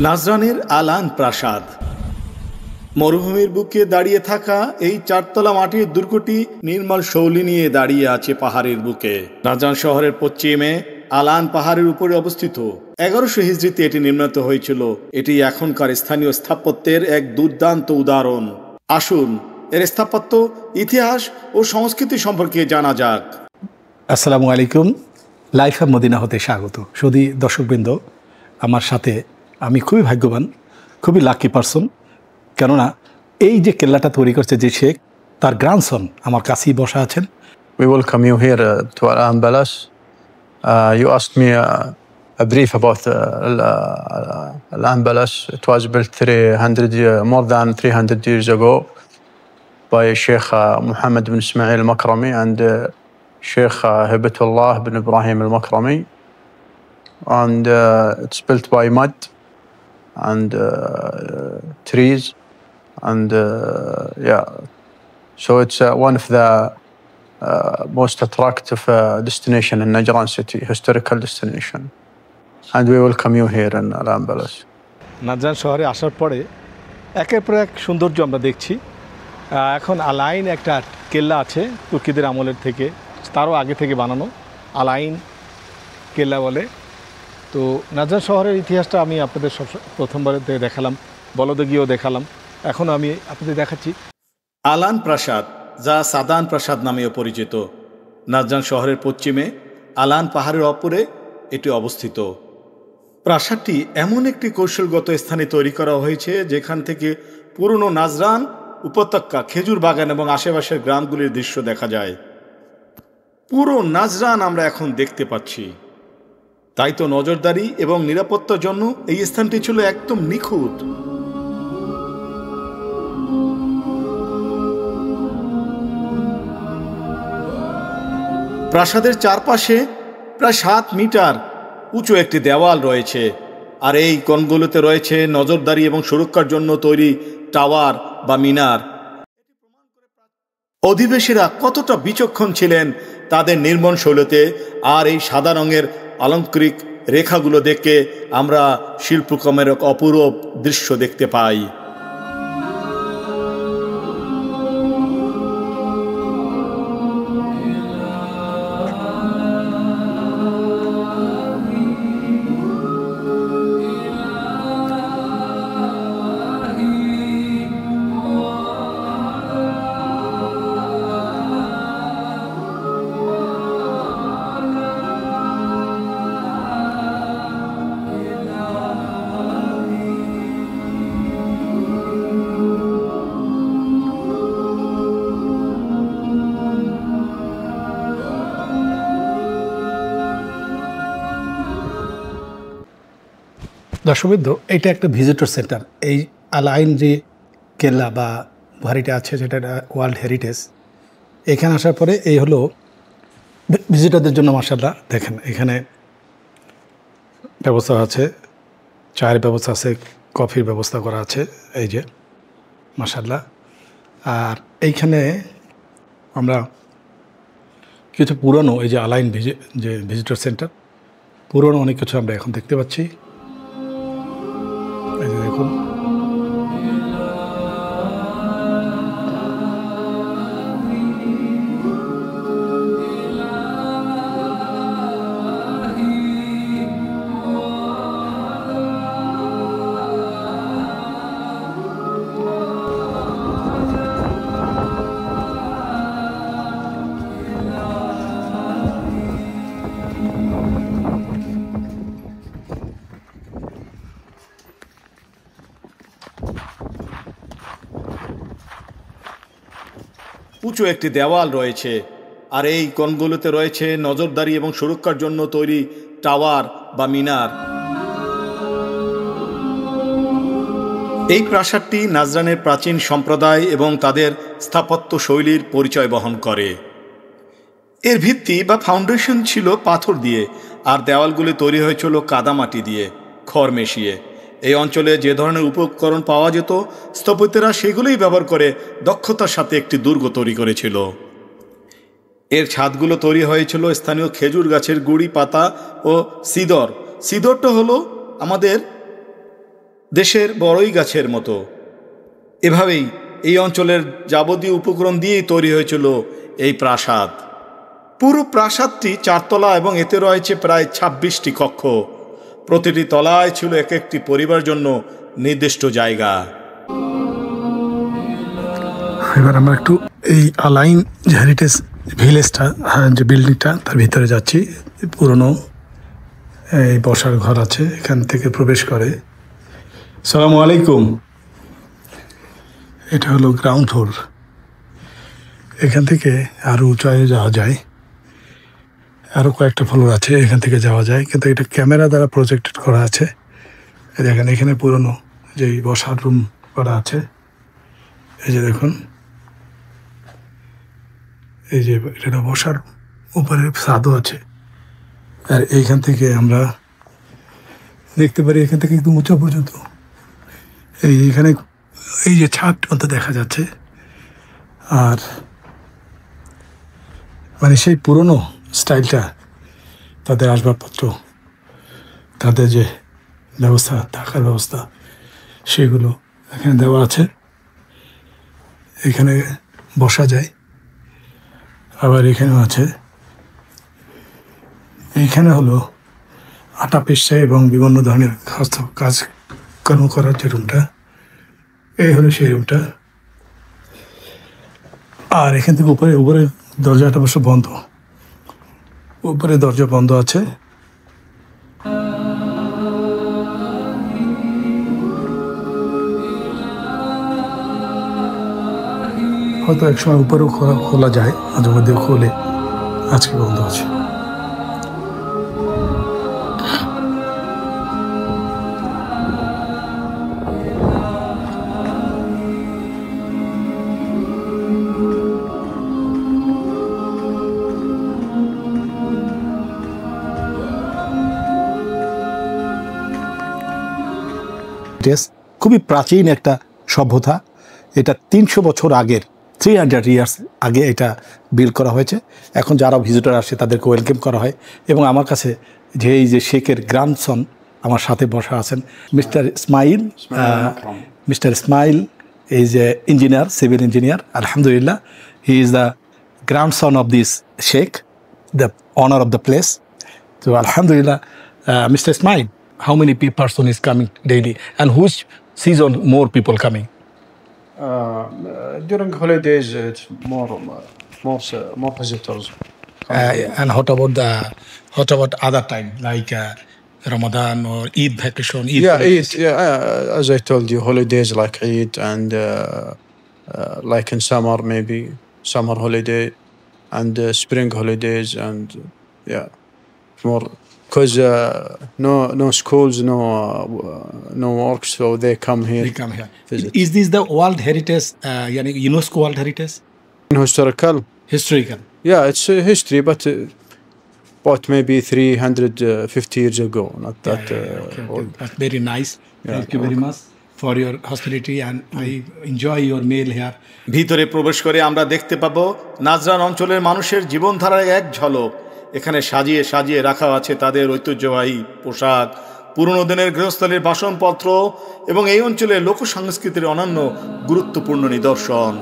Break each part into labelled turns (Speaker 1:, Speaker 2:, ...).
Speaker 1: নাজরানের আলান প্রাসাদ। মরুভূমির বুকে দাঁড়িয়ে থাকা এই চারতলা মাটির দুর্গটি নির্মল শৈলী নিয়ে দাঁড়িয়ে আছে পাহাড়ের বুকে। নাজরান শহরের পশ্চিমে আলান পাহাড়ের উপরে অবস্থিত। 1100 হিজরিতে এটি নির্মিত হয়েছিল। এটি এখনকার স্থানীয় স্থাপত্যের এক দুর্দান্ত উদাহরণ। আসুন এর স্থাপত্য, ইতিহাস ও সংস্কৃতি সম্পর্কে জানা যাক।
Speaker 2: আসসালামু আলাইকুম। লাইফ অফ মদিনা হতে স্বাগত। শুধু দর্শকবৃন্দ, আমার সাথে আমি খুবই ভাগ্যবান, খুবই লাকি পারসন, কেননা এই যে কেল্লাটা তৈরি করছে যে শেখ, তার গ্র্যান্ডসন আমার কাছেই বসা আছেন।
Speaker 3: We welcome you here to Al Palace. You asked me a brief about Al Palace. It was built more than 300 years ago by Sheikh Muhammad bin Ismail al-Makrami and Sheikh Hibatullah bin Ibrahim al-Makrami. And it's built by mud and trees. And so it's one of the most attractive destination in Najran city, historical destination. And we welcome you here in Al Palace.
Speaker 2: Najran শহরে আসার পরে একের পর এক সৌন্দর্য আমরা দেখছি। এখন আলাইন একটা কেল্লা আছে তুর্কিদের আমলের থেকে, তারও আগে থেকে বানানো আলাইন কেল্লা বলে। তো নাজরান শহরের ইতিহাসটা আমি আপনাদের প্রথমবারে দেখালাম, বলদে গিয়েও দেখালাম। এখন আমি আপনাদের দেখাচ্ছি
Speaker 1: আলান প্রাসাদ, যা সাদান প্রাসাদ নামেও পরিচিত। নাজরান শহরের পশ্চিমে আলান পাহাড়ের অপরে এটি অবস্থিত। প্রাসাদটি এমন একটি কৌশলগত স্থানে তৈরি করা হয়েছে যেখান থেকে পুরনো নাজরান উপত্যকা, খেজুর বাগান এবং আশেপাশের গ্রামগুলির দৃশ্য দেখা যায়। পুরো নাজরান আমরা এখন দেখতে পাচ্ছি। তাই তো নজরদারি এবং নিরাপত্তার জন্য এই স্থানটি ছিল একদম নিখুঁত। প্রাসাদের চারপাশে প্রায় 7 মিটার উঁচু একটি দেওয়াল রয়েছে, আর এই কোণগুলোতে রয়েছে নজরদারি এবং সুরক্ষার জন্য তৈরি টাওয়ার বা মিনার। অধিবাসীরা কতটা বিচক্ষণ ছিলেন তাদের নির্মাণ শৈলীতে, আর এই সাদা রঙের অলংকৃত রেখাগুলো দেখে আমরা শিল্পকর্মের এক অপূরূপ দৃশ্য দেখতে পাই।
Speaker 2: দর্শকবৃন্দ, এটা একটা ভিজিটর সেন্টার। এই আলাইন যে কেল্লা বা বাড়িটা আছে, যেটা ওয়ার্ল্ড হেরিটেজ, এখানে আসার পরে এই হলো ভিজিটরদের জন্য। মাশাআল্লাহ, দেখেন এখানে ব্যবস্থা আছে, চায়ের ব্যবস্থা আছে, কফির ব্যবস্থা করা আছে, এই যে মাশাআল্লাহ। আর এইখানে আমরা কিছু পুরনো, এই যে আলাইন যে ভিজিটর সেন্টার, পুরনো অনেক কিছু আমরা এখন দেখতে পাচ্ছি। এই যে দেখুন,
Speaker 1: উঁচু একটি দেওয়াল রয়েছে, আর এই কোণগুলোতে রয়েছে নজরদারি এবং সুরক্ষার জন্য তৈরি টাওয়ার বা মিনার। এই প্রাসাদটি নাজরানের প্রাচীন সম্প্রদায় এবং তাদের স্থাপত্য শৈলীর পরিচয় বহন করে। এর ভিত্তি বা ফাউন্ডেশন ছিল পাথর দিয়ে, আর দেওয়ালগুলি তৈরি হয়েছিল কাদামাটি দিয়ে, খড় মিশিয়ে। এই অঞ্চলে যে ধরনের উপকরণ পাওয়া যেত, স্থপতিরা সেগুলোই ব্যবহার করে দক্ষতার সাথে একটি দুর্গ তৈরি করেছিল। এর ছাদগুলো তৈরি হয়েছিল স্থানীয় খেজুর গাছের গুড়ি, পাতা ও সিদর। সিদরটা হলো আমাদের দেশের বড়ই গাছের মতো। এভাবেই এই অঞ্চলের যাবতীয় উপকরণ দিয়েই তৈরি হয়েছিল এই প্রাসাদ। পুরো প্রাসাদটি 4 তলা এবং এতে রয়েছে প্রায় 26টি কক্ষ। প্রতিটি তলায় ছিল এক একটি পরিবার জন্য নির্দিষ্ট জায়গা।
Speaker 2: এবার আমরা একটু এই আলাইন যে হেরিটেজ ভিলেজটা, যে বিল্ডিংটা, তার ভিতরে যাচ্ছি। পুরনো এই বসার ঘর আছে, এখান থেকে প্রবেশ করে। আসসালামু আলাইকুম। এটা হলো গ্রাউন্ড ফ্লোর। এখান থেকে আরও উঁচায়ে যাওয়া যায়, আরও কয়েকটা ফ্লোর আছে, এখান থেকে যাওয়া যায়, কিন্তু এটা ক্যামেরা দ্বারা প্রজেক্টেড করা আছে। দেখেন এখানে পুরনো যে বসার রুম করা আছে, এই যে দেখুন, এই যে এটা বসার উপরে ছাদও আছে। আর এইখান থেকে আমরা দেখতে পারি, এখান থেকে একদম উঁচা পর্যন্ত এইখানে এই যে ছাদ মতো দেখা যাচ্ছে। আর মানে সেই পুরনো স্টাইলটা, তাদের আসবাবপত্র, তাদের যে ব্যবস্থা, থাকার ব্যবস্থা, সেগুলো এখানে দেওয়া আছে। এখানে বসা যায়। আবার এখানেও আছে। এইখানে হলো আটা পেশা এবং বিভিন্ন ধরনের কাজকর্ম করার যে রুমটা, এই হলো সেই রুমটা। আর এখান থেকে উপরে দরজাটা অবশ্য বন্ধ, উপরে দরজা বন্ধ আছে। হয়তো একসময় উপরেও খোলা যায়, মাঝে মধ্যে খোলে, আজকে বন্ধ আছে। খুবই প্রাচীন একটা সভ্যতা। এটা 300 বছর আগের, 300 ইয়ার্স আগে এটা বিল্ড করা হয়েছে। এখন যারা ভিজিটর আসে তাদেরকে ওয়েলকাম করা হয়। এবং আমার কাছে যে এই যে শেখের গ্র্যান্ডসন আমার সাথে বসা আছেন, mister Ismail. Mister Ismail is a engineer, civil engineer, আলহামদুলিল্লাহ। He is the grandson of this Sheikh, the honour of the place. তো আলহামদুলিল্লাহ, Mr. Ismail, how many person is coming daily, and which season more people coming?
Speaker 3: During holidays, it's more visitors.
Speaker 2: And what about other time, like Ramadan or Eid vacation?
Speaker 3: Eid. As I told you, holidays like Eid and like in summer, maybe summer holiday and spring holidays, and more. Because no schools, no work, so they come here.
Speaker 2: They come here.
Speaker 3: Visit.
Speaker 2: Is this the World Heritage, yani UNESCO World Heritage?
Speaker 3: Historical.
Speaker 2: Historical.
Speaker 3: Yeah, it's history, but maybe 350 years ago, not that old.
Speaker 2: That's very nice. Thank you very much for your hospitality, and I enjoy your meal here.
Speaker 1: ভিতরে প্রবেশ করে আমরা দেখতে পাবো Najran অঞ্চলের মানুষের জীবনধারায় এক ঝলক। এখানে সাজিয়ে সাজিয়ে রাখা আছে তাদের ঐতিহ্যবাহী পোশাক, পুরনো দিনের গৃহস্থলীর বাসনপত্র এবং এই অঞ্চলের লোক সংস্কৃতির অনন্য গুরুত্বপূর্ণ নিদর্শন।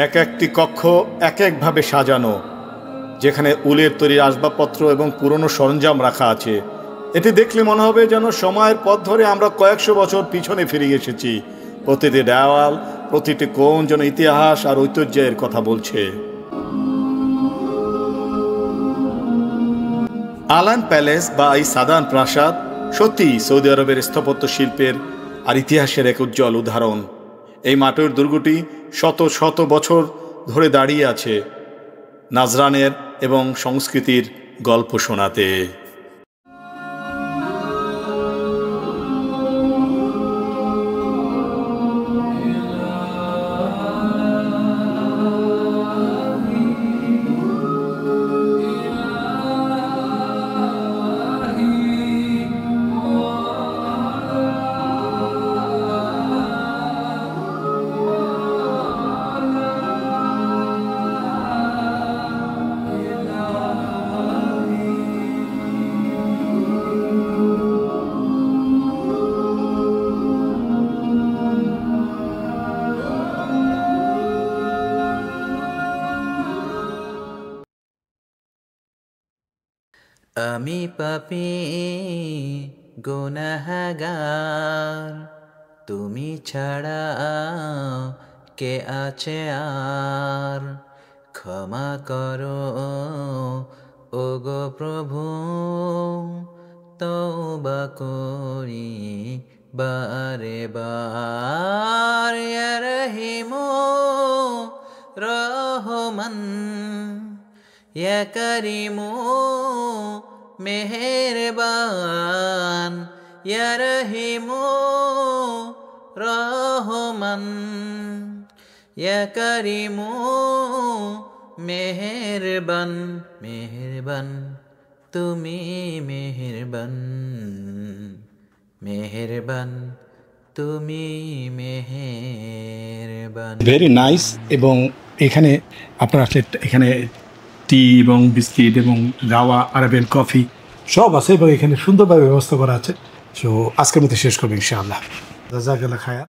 Speaker 1: এক একটি কক্ষ এক একভাবে সাজানো, যেখানে উলের তৈরি আসবাবপত্র এবং পুরনো সরঞ্জাম রাখা আছে। এটি দেখলে মনে হবে যেন সময়ের পথ ধরে আমরা কয়েকশো বছর পিছনে ফিরে এসেছি। প্রতিটি দেওয়াল, প্রতিটি কোণ যেন ইতিহাস আর ঐতিহ্যের কথা বলছে। আলান প্যালেস বা এই সাদান প্রাসাদ সত্যি সৌদি আরবের স্থাপত্য শিল্পের আর ইতিহাসের এক উজ্জ্বল উদাহরণ। এই মাটির দুর্গটি শত শত বছর ধরে দাঁড়িয়ে আছে নাজরানের এবং সংস্কৃতির গল্প শোনাতে।
Speaker 4: আমি পাপী গুনাহগার, তুমি ছাড়া কে আছে আর, ক্ষমা করো ওগো প্রভু, তওবা করি বারে বার। ইয়া রহিমু রহমান, ইয়া করিমু মেহেরবান, ইয়া রহিমু রহমান, ইয়া করিমু মেহেরবান। মেহেরবান তুমি মেহেরবান, মেহেরবান তুমি মেহেরবান।
Speaker 2: Very nice. এবং এখানে আপনার আসলে এখানে টি এবং বিস্কিট এবং গাওয়া আরবিয়ান কফি সব আছে এবং এখানে সুন্দরভাবে ব্যবস্থা করা আছে। সো আজকের মতো শেষ করবো ইনশাআল্লাহ। জাযাকাল্লাহ খায়া।